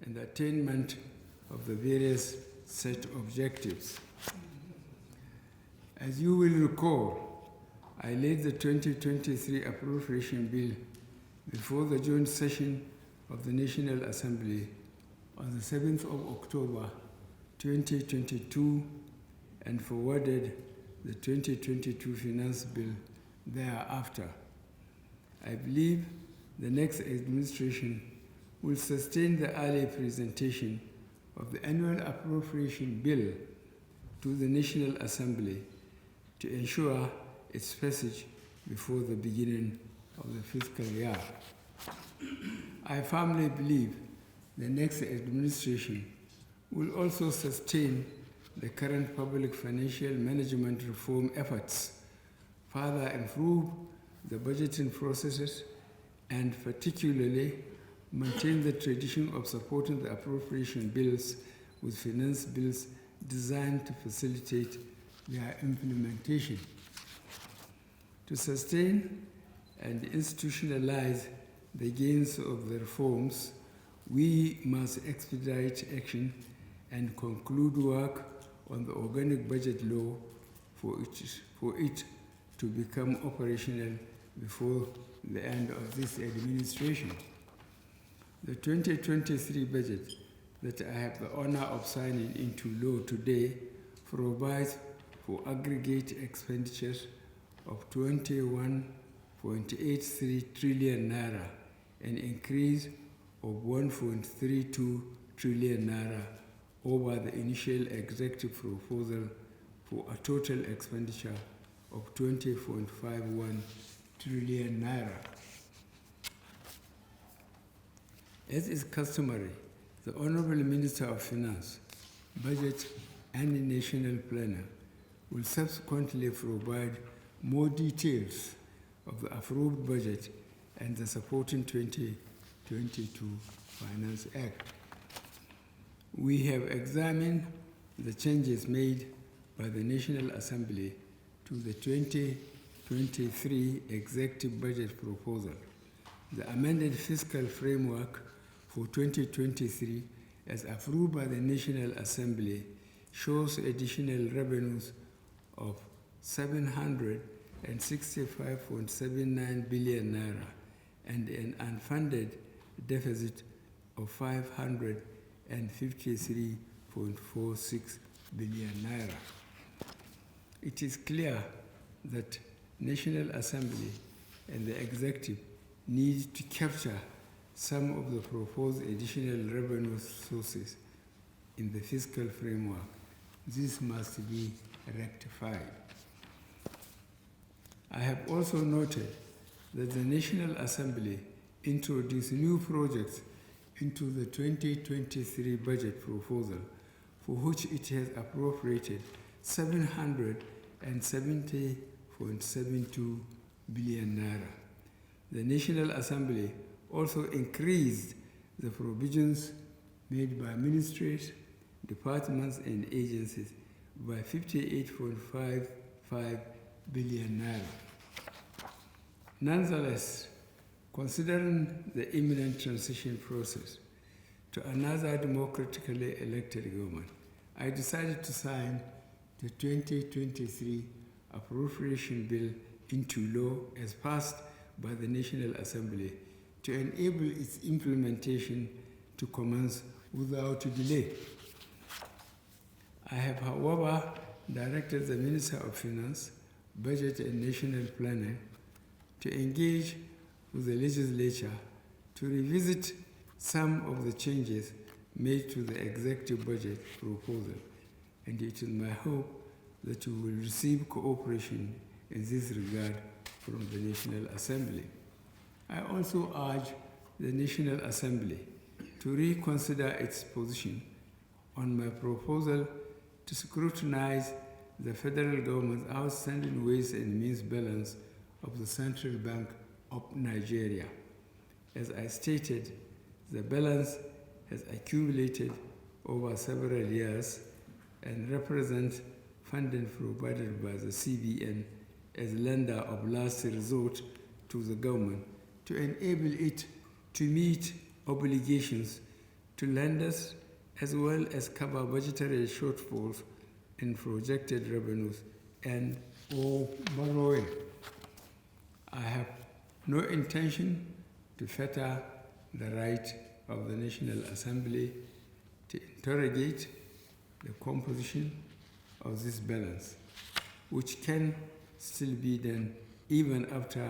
and the attainment of the various set objectives. As you will recall, I laid the 2023 Appropriation Bill before the joint session of the National Assembly on the 7th of October 2022 and forwarded the 2022 Finance Bill thereafter. I believe the next administration will sustain the early presentation of the annual appropriation bill to the National Assembly to ensure its passage before the beginning of the fiscal year. I firmly believe the next administration will also sustain the current public financial management reform efforts, further improve the budgeting processes, and particularly maintain the tradition of supporting the appropriation bills with finance bills designed to facilitate their implementation. To sustain and institutionalize the gains of the reforms, we must expedite action and conclude work on the organic budget law for it to become operational before the end of this administration. The 2023 budget that I have the honor of signing into law today provides for aggregate expenditures of 21.83 trillion naira, an increase of 1.32 trillion naira over the initial executive proposal for a total expenditure of 20.51 trillion naira. As is customary, the Honorable Minister of Finance, Budget and National Planner will subsequently provide more details of the approved budget and the supporting 2022 Finance Act. We have examined the changes made by the National Assembly to the 2023 Executive Budget Proposal. The amended fiscal framework for 2023, as approved by the National Assembly, shows additional revenues of 765.79 billion naira and an unfunded deficit of 553.46 billion naira. It is clear that National Assembly and the Executive need to capture some of the proposed additional revenue sources in the fiscal framework. This must be rectified. I have also noted that the National Assembly introduced new projects into the 2023 budget proposal, for which it has appropriated 770.72 billion naira. The National Assembly also increased the provisions made by ministries, departments, and agencies by 58.55 billion naira. Nonetheless, considering the imminent transition process to another democratically elected government, I decided to sign the 2023 Appropriation Bill into law as passed by the National Assembly to enable its implementation to commence without delay. I have, however, directed the Minister of Finance, Budget and National Planning to engage with the legislature to revisit some of the changes made to the executive budget proposal, and it is my hope that you will receive cooperation in this regard from the National Assembly. I also urge the National Assembly to reconsider its position on my proposal to scrutinize the federal government's outstanding ways and means balance of the Central Bank of Nigeria. As I stated, the balance has accumulated over several years and represents funding provided by the CBN as lender of last resort to the government to enable it to meet obligations to lenders, as well as cover budgetary shortfalls in projected revenues and or borrowing. I have no intention to fetter the right of the National Assembly to interrogate the composition of this balance, which can still be done even after